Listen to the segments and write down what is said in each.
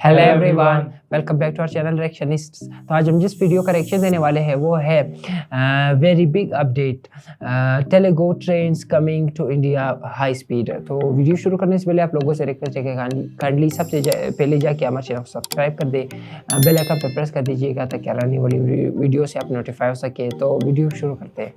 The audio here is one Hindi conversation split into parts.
Hello everyone, welcome back to our channel reactionist. तो आज हम जिस वीडियो का रिएक्शन देने वाले हैं वो है very big update, Talgo trains coming to India high speed. तो वीडियो शुरू करने से पहले आप लोगों से रिक्वेस्ट है कि काइंडली सबसे पहले जाके हमारे चैनल को सब्सक्राइब कर दे, बेल आइकन पर प्रेस कर दीजिएगा ताकि आने वाली वीडियो से आप नोटिफाई हो सके। तो वीडियो शुरू करते हैं।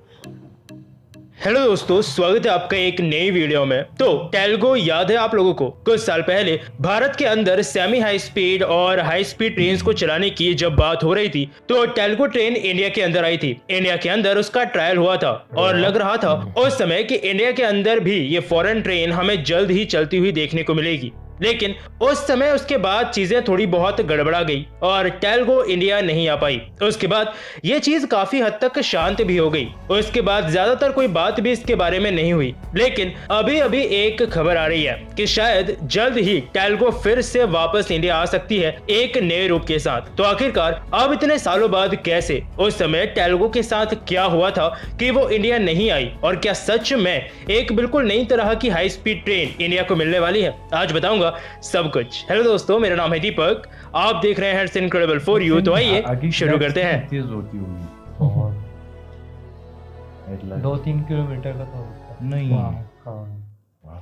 हेलो दोस्तों, स्वागत है आपका एक नई वीडियो में। तो तेलुगु याद है आप लोगों को? कुछ साल पहले भारत के अंदर सेमी हाई स्पीड और हाई स्पीड ट्रेन को चलाने की जब बात हो रही थी तो तेलुगु ट्रेन इंडिया के अंदर आई थी। इंडिया के अंदर उसका ट्रायल हुआ था और लग रहा था उस समय कि इंडिया के अंदर भी ये फॉरेन ट्रेन हमें जल्द ही चलती हुई देखने को मिलेगी। लेकिन उस समय उसके बाद चीजें थोड़ी बहुत गड़बड़ा गई और तेलुगु इंडिया नहीं आ पाई। उसके बाद ये चीज काफी हद तक शांत भी हो गई। उसके बाद ज्यादातर कोई बात भी इसके बारे में नहीं हुई। लेकिन अभी अभी एक खबर आ रही है कि शायद जल्द ही तेलुगु फिर से वापस इंडिया आ सकती है एक नए रूप के साथ। तो आखिरकार अब इतने सालों बाद कैसे, उस समय तेलुगु के साथ क्या हुआ था कि वो इंडिया नहीं आई, और क्या सच में एक बिल्कुल नई तरह की हाई स्पीड ट्रेन इंडिया को मिलने वाली है, आज बताऊंगा सब कुछ। हेलो दोस्तों, मेरा नाम है दीपक, आप देख रहे हैं इट्स इनक्रेडिबल फॉर यू। तो आइए शुरू करते हैं। 2-3 किलोमीटर का तो नहीं।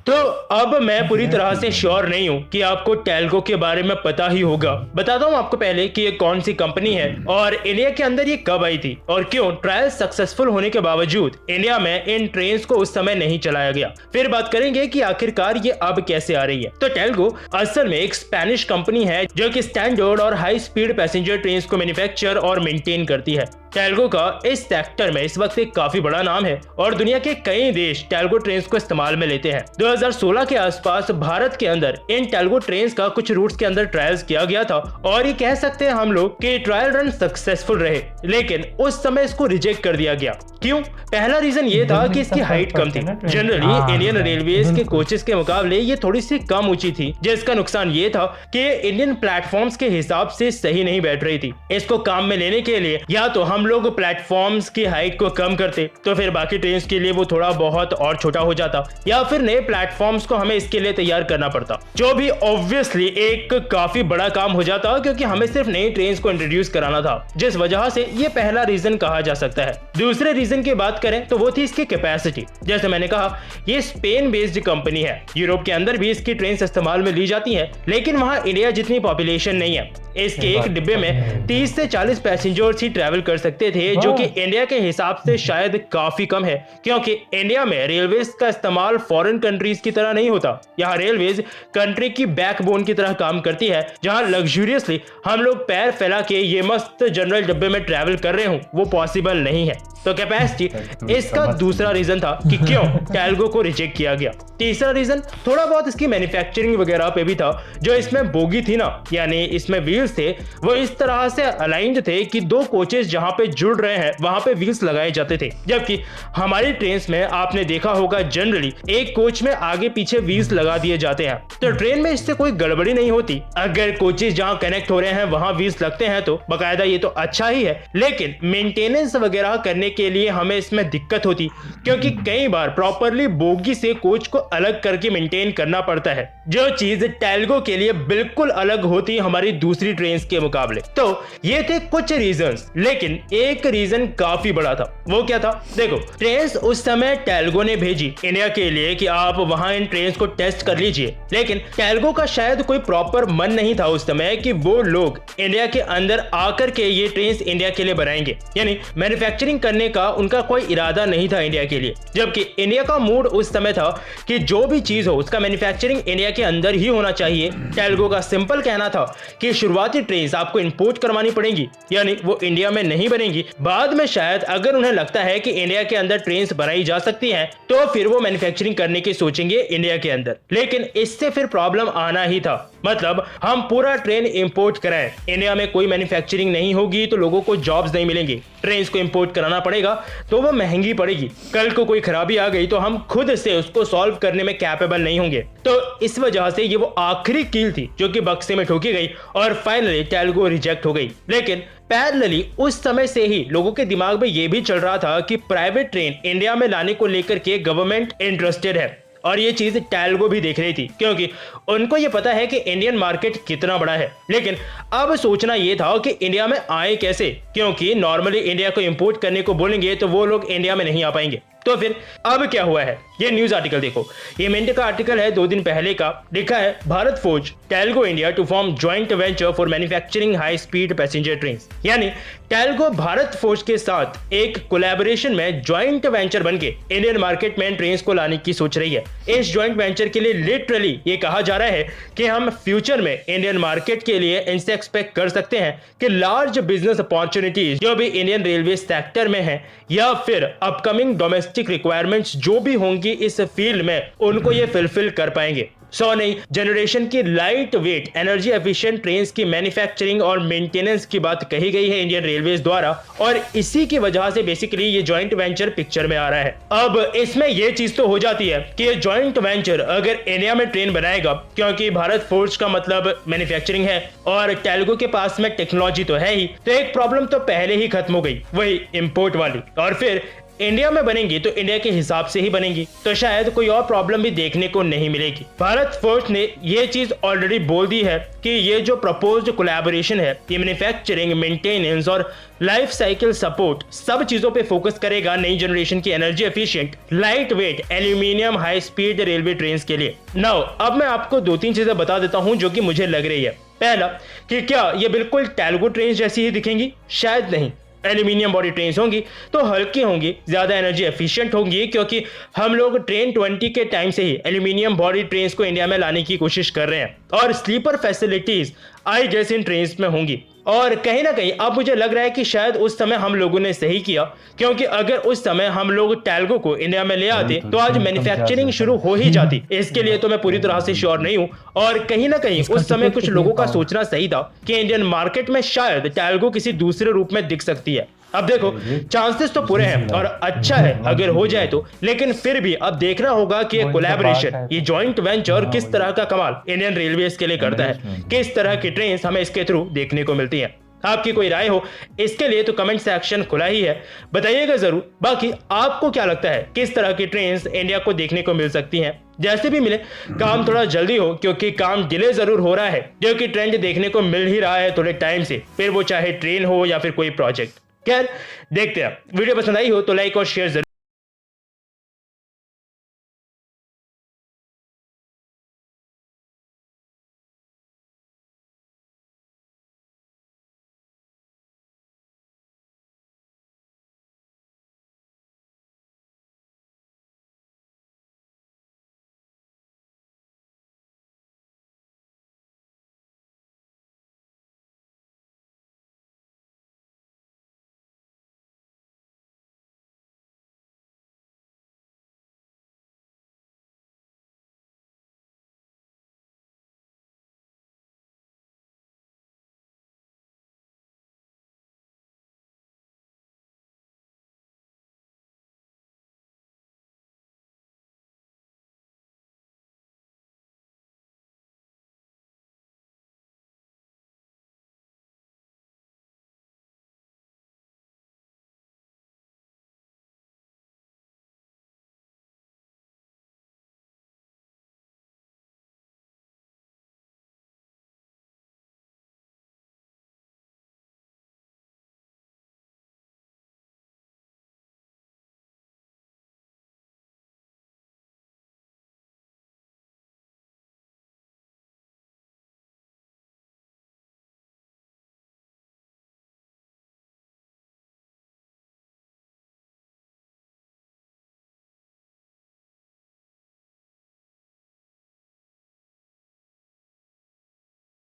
तो अब मैं पूरी तरह से श्योर नहीं हूँ कि आपको तेलुगु के बारे में पता ही होगा। बताता हूँ आपको पहले कि ये कौन सी कंपनी है और इंडिया के अंदर ये कब आई थी और क्यों ट्रायल सक्सेसफुल होने के बावजूद इंडिया में इन ट्रेन्स को उस समय नहीं चलाया गया। फिर बात करेंगे कि आखिरकार ये अब कैसे आ रही है। तो तेलुगु असल में एक स्पेनिश कंपनी है जो कि स्टैंडर्ड और हाई स्पीड पैसेंजर ट्रेन को मैन्युफैक्चर और मेंटेन करती है। तेलुगु का इस सेक्टर में इस वक्त एक काफी बड़ा नाम है और दुनिया के कई देश तेलुगु ट्रेन को इस्तेमाल में लेते हैं। 2016 के आसपास भारत के अंदर इन तेलुगु ट्रेन का कुछ रूट्स के अंदर ट्रायल्स किया गया था और ये कह सकते हैं हम लोग कि ट्रायल रन सक्सेसफुल रहे, लेकिन उस समय इसको रिजेक्ट कर दिया गया। क्यों? पहला रीजन ये था कि इसकी हाइट कम थी। जनरली इंडियन रेलवेज के कोचेस के मुकाबले ये थोड़ी सी कम ऊंची थी, जिसका नुकसान ये था कि इंडियन प्लेटफॉर्म्स के हिसाब से सही नहीं बैठ रही थी। इसको काम में लेने के लिए या तो हम लोग प्लेटफॉर्म्स की हाइट को कम करते तो फिर बाकी ट्रेन के लिए वो थोड़ा बहुत और छोटा हो जाता, या फिर नए प्लेटफॉर्म्स को हमें इसके लिए तैयार करना पड़ता, जो भी ऑब्वियसली एक काफी बड़ा काम हो जाता क्योंकि हमें सिर्फ नई ट्रेन को इंट्रोड्यूस कराना था, जिस वजह से ये पहला रीजन कहा जा सकता है। दूसरे रीजन की बात करें तो वो थी इसकी कैपेसिटी। जैसे मैंने कहा, ये स्पेन बेस्ड कंपनी है। यूरोप के अंदर भी इसकी ट्रेन इस्तेमाल में ली जाती है, लेकिन वहां इंडिया जितनी पॉपुलेशन नहीं है। इसके एक डिब्बे में 30 से 40 पैसेंजर्स ही ट्रैवल कर सकते थे, जो कि इंडिया के हिसाब से शायद काफी कम है, क्योंकि इंडिया में रेलवेज का इस्तेमाल फॉरेन कंट्रीज की तरह नहीं होता। यहाँ रेलवेज कंट्री की बैकबोन की तरह काम करती है, जहाँ लग्जूरियसली हम लोग पैर फैला के ये मस्त जनरल डिब्बे में ट्रैवल कर रहे हूँ, वो पॉसिबल नहीं है। तो कैपेसिटी इसका दूसरा रीजन था कि क्यों तेलुगु को रिजेक्ट किया गया। तीसरा रीजन थोड़ा बहुत इसकी मैन्युफैक्चरिंग वगैरह पे भी था। जो इसमें बोगी थी ना, यानी इसमें व्हील्स थे, वो इस तरह से अलाइंड थे कि दो कोचेस जहां पे जुड़ रहे हैं वहां पे व्हील्स लगाए जाते थे, जबकि हमारी ट्रेन में आपने देखा होगा जनरली एक कोच में आगे पीछे व्हील्स लगा दिए जाते हैं। तो ट्रेन में इससे कोई गड़बड़ी नहीं होती। अगर कोचेस जहां कनेक्ट हो रहे हैं वहां व्हील्स लगते हैं तो बाकायदा ये तो अच्छा ही है, लेकिन मेंटेनेंस वगैरह करने के लिए हमें इसमें दिक्कत होती, क्योंकि कई बार प्रॉपरली बोगी से कोच को अलग करके मेंटेन करना पड़ता है, जो चीज तेलुगु के लिए बिल्कुल अलग होती हमारी दूसरी ट्रेन के मुकाबले। तो ये थे कुछ रीजंस, लेकिन एक रीजन काफी बड़ा था। वो क्या था? देखो, ट्रेन उस समय तेलुगु ने भेजी इंडिया के लिए कि आप वहां इन ट्रेन को टेस्ट कर लीजिए, लेकिन तेलुगु का शायद कोई प्रॉपर मन नहीं था उस समय कि वो लोग इंडिया के अंदर आकर के ये ट्रेन इंडिया के लिए बनाएंगे, यानी मैन्युफैक्चरिंग करने का उनका कोई इरादा नहीं था इंडिया के लिए। जबकि इंडिया का मूड उस समय था कि जो भी चीज हो उसका मैन्युफैक्चरिंग इंडिया के अंदर ही होना चाहिए। तेलुगु का सिंपल कहना था कि शुरुआती ट्रेन आपको इंपोर्ट करवानी पड़ेगी, यानी वो इंडिया में नहीं बनेगी। बाद में शायद अगर उन्हें लगता है कि इंडिया के अंदर ट्रेन बनाई जा सकती हैं, तो फिर वो मैन्युफैक्चरिंग करने की सोचेंगे इंडिया के अंदर। लेकिन इससे फिर प्रॉब्लम आना ही था। मतलब हम पूरा ट्रेन इंपोर्ट कराएं, इंडिया में कोई मैन्युफैक्चरिंग नहीं होगी तो लोगों को जॉब्स नहीं मिलेंगी। ट्रेन को इंपोर्ट कराना पड़ेगा तो वो महंगी पड़ेगी। कल को कोई खराबी आ गई तो हम खुद से उसको सॉल्व करने में कैपेबल नहीं होंगे। तो इस वजह से ये वो आखिरी कील थी जो कि बक्से में ठोकी गई और फाइनली तेलुगु रिजेक्ट हो गई। लेकिन पैरेलली उस समय से ही लोगों के दिमाग में ये भी चल रहा था कि प्राइवेट ट्रेन इंडिया में लाने को लेकर के गवर्नमेंट इंटरेस्टेड है और ये चीज टेल्को भी देख रही थी, क्योंकि उनको ये पता है कि इंडियन मार्केट कितना बड़ा है। लेकिन अब सोचना ये था कि इंडिया में आए कैसे, क्योंकि नॉर्मली इंडिया को इंपोर्ट करने को बोलेंगे तो वो लोग इंडिया में नहीं आ पाएंगे। तो फिर अब क्या हुआ है, ये न्यूज आर्टिकल देखो। ये मिंट का आर्टिकल है 2 दिन पहले का। लिखा है Bharat Forge Talgo India to form joint venture for manufacturing high speed passenger train. यानी टेल्को भारत फोर्ज के साथ एक कोलैबोरेशन में ज्वाइंट वेंचर बनके इंडियन मार्केट में ट्रेन को लाने की सोच रही है। इस ज्वाइंट वेंचर के लिए लिटरली ये कहा जा रहा है कि हम फ्यूचर में इंडियन मार्केट के लिए इनसे एक्सपेक्ट कर सकते हैं कि लार्ज बिजनेस अपॉर्चुनिटीज जो भी इंडियन रेलवे सेक्टर में है या फिर अपकमिंग डोमेस्टिक रिक्वायरमेंट्स जो भी होंगी इस फील्ड में, उनको ये फुलफिल कर पाएंगे। सो नई जनरेशन की light weight energy efficient trains की मैन्युफैक्चरिंग और मेंटेनेंस की बात कही गई है इंडियन रेलवेज द्वारा, और इसी की वजह से बेसिकली ये जॉइंट वेंचर पिक्चर में आ रहा है। अब इसमें ये चीज तो हो जाती है कि ये जॉइंट वेंचर अगर इंडिया में ट्रेन बनाएगा, क्योंकि भारत फोर्ज का मतलब मैन्युफैक्चरिंग है और टेल्को के पास में टेक्नोलॉजी तो है ही, तो एक प्रॉब्लम तो पहले ही खत्म हो गई, वही इंपोर्ट वाली। और फिर इंडिया में बनेंगी तो इंडिया के हिसाब से ही बनेंगी, तो शायद कोई और प्रॉब्लम भी देखने को नहीं मिलेगी। भारत फोर्ज ने ये चीज ऑलरेडी बोल दी है कि ये जो प्रपोज्ड कोलैबोरेशन है ये मैन्युफैक्चरिंग, मेंटेनेंस और लाइफ साइकिल सपोर्ट सब चीजों पे फोकस करेगा नई जनरेशन की energy efficient light weight aluminium high speed railway train के लिए। नाउ अब मैं आपको 2-3 चीजें बता देता हूं जो कि मुझे लग रही है। पहला कि क्या ये बिल्कुल टेल्को ट्रेन जैसी ही दिखेंगी? शायद नहीं। एल्यूमिनियम बॉडी ट्रेन्स होंगी तो हल्की होंगी, ज्यादा एनर्जी एफिशिएंट होंगी, क्योंकि हम लोग ट्रेन 20 के टाइम से ही एल्यूमिनियम बॉडी ट्रेन्स को इंडिया में लाने की कोशिश कर रहे हैं, और स्लीपर फैसिलिटीज आई गेस इन ट्रेन्स में होंगी। और कहीं ना कहीं अब मुझे लग रहा है कि शायद उस समय हम लोगों ने सही किया, क्योंकि अगर उस समय हम लोग टेल्को को इंडिया में ले आते तो आज मैन्युफैक्चरिंग शुरू हो ही जाती। इसके लिए तो मैं पूरी तरह से श्योर नहीं हूं, और कहीं ना कहीं उस समय कुछ लोगों का सोचना सही था कि इंडियन मार्केट में शायद टेल्को किसी दूसरे रूप में दिख सकती है। अब देखो चांसेस तो पूरे हैं और अच्छा है अगर हो जाए तो, लेकिन फिर भी अब देखना होगा कि ये कोलैबोरेशन, ये जॉइंट वेंचर किस तरह का कमाल इंडियन रेलवेज के लिए करता है, किस तरह की ट्रेन हमें इसके थ्रू देखने को मिलती है। आपकी कोई राय हो इसके लिए तो कमेंट सेक्शन खुला ही है, बताइएगा जरूर। बाकी आपको क्या लगता है किस तरह की ट्रेन्स इंडिया को देखने को मिल सकती हैं? जैसे भी मिले काम थोड़ा जल्दी हो, क्योंकि काम डिले जरूर हो रहा है, जो कि ट्रेंड देखने को मिल ही रहा है थोड़े टाइम से, फिर वो चाहे ट्रेन हो या फिर कोई प्रोजेक्ट। खैर देखते हैं, वीडियो पसंद आई हो तो लाइक और शेयर जरूर।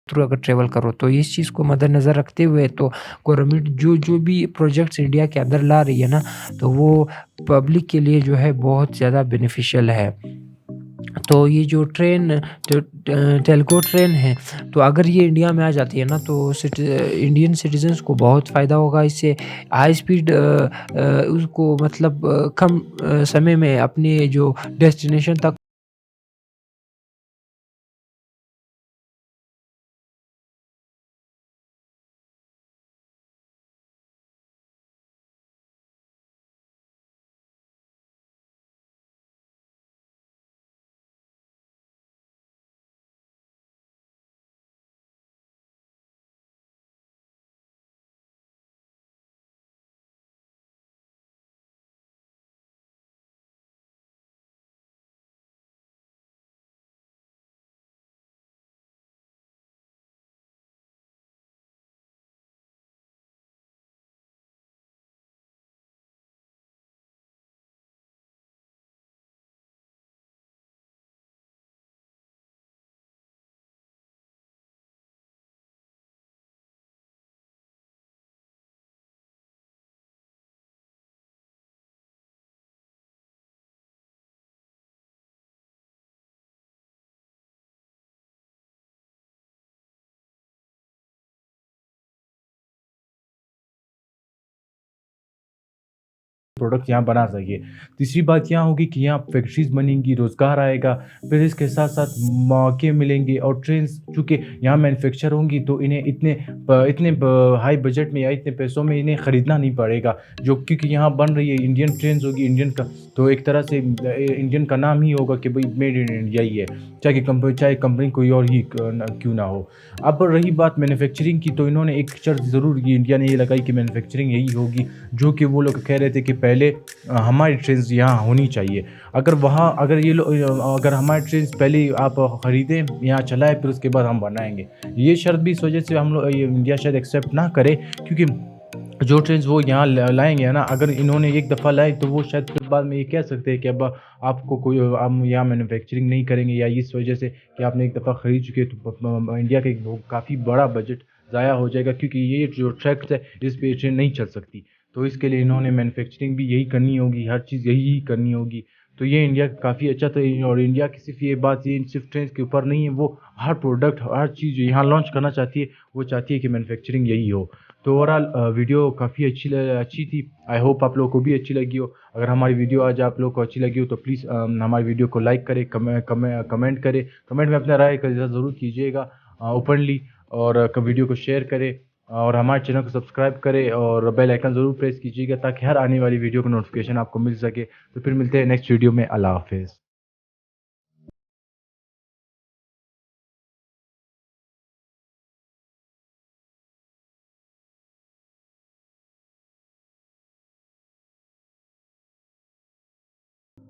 थ्रू अगर ट्रेवल करो, तो इस चीज़ को मद्देनज़र रखते हुए तो गवर्नमेंट जो भी प्रोजेक्ट्स इंडिया के अंदर ला रही है ना, तो वो पब्लिक के लिए जो है बहुत ज़्यादा बेनिफिशियल है। तो ये जो ट्रेन टेल्को ट्रेन है, तो अगर ये इंडिया में आ जाती है ना, तो इंडियन सिटीजन्स को बहुत फ़ायदा होगा इससे। हाई स्पीड उसको मतलब कम समय में अपने जो डेस्टिनेशन तक प्रोडक्ट यहाँ बना सके। तीसरी बात यहाँ होगी कि यहाँ फैक्ट्रीज बनेंगी, रोज़गार आएगा, फिर इसके साथ साथ मौके मिलेंगे। और ट्रेन चूँकि यहाँ मैन्युफैक्चर होंगी तो इन्हें इतने हाई बजट में या इतने पैसों में इन्हें ख़रीदना नहीं पड़ेगा, जो क्योंकि यहाँ बन रही है इंडियन ट्रेन होगी, इंडियन का तो एक तरह से इंडियन का नाम ही होगा कि भाई मेड इन इंडिया ही है, चाहे कंपनी कोई और ही क्यों ना हो। अब रही बात मैन्युफैक्चरिंग की, तो इन्होंने एक शर्त ज़रूर की, इंडिया ने ये लगाई कि मैन्युफैक्चरिंग यही होगी, जो कि वो लोग कह रहे थे कि पहले हमारी ट्रेन यहाँ होनी चाहिए। अगर हमारी ट्रेन पहले आप ख़रीदें, यहाँ चलाए, फिर उसके बाद हम बनाएंगे। ये शर्त भी इस वजह से हम लोग इंडिया शायद एक्सेप्ट ना करे, क्योंकि जो ट्रेंड्स वो यहाँ लाएंगे ना, अगर इन्होंने एक दफ़ा लाए तो वो शायद फिर बाद में ये कह सकते हैं कि अब आपको हम यहाँ मैन्युफैक्चरिंग नहीं करेंगे, या इस वजह से कि आपने एक दफ़ा ख़रीद चुके तो इंडिया का एक काफ़ी बड़ा बजट ज़ाया हो जाएगा, क्योंकि ये जो ट्रैक्स है इस पे ट्रेन नहीं चल सकती। तो इसके लिए इन्होंने मैन्युफैक्चरिंग भी यही करनी होगी, हर चीज़ यही करनी होगी। तो ये इंडिया काफ़ी अच्छा था। और इंडिया की सिर्फ ये बात ये सिर्फ ट्रेन के ऊपर नहीं है, वो हर प्रोडक्ट हर चीज़ जो यहाँ लॉन्च करना चाहती है वो चाहती है कि मैन्युफैक्चरिंग यही हो। तो ओवरऑल वीडियो काफ़ी अच्छी थी। आई होप आप लोगों को भी अच्छी लगी हो। अगर हमारी वीडियो आज आप लोगों को अच्छी लगी हो तो प्लीज़ हमारी वीडियो को लाइक करें, कमेंट करें, कमेंट में अपना राय का ज़रूर कीजिएगा ओपनली, और वीडियो को शेयर करें, और हमारे चैनल को सब्सक्राइब करें, और बेल आइकन ज़रूर प्रेस कीजिएगा ताकि हर आने वाली वीडियो का नोटिफिकेशन आपको मिल सके। तो फिर मिलते हैं नेक्स्ट वीडियो में। अल्लाह हाफिज़।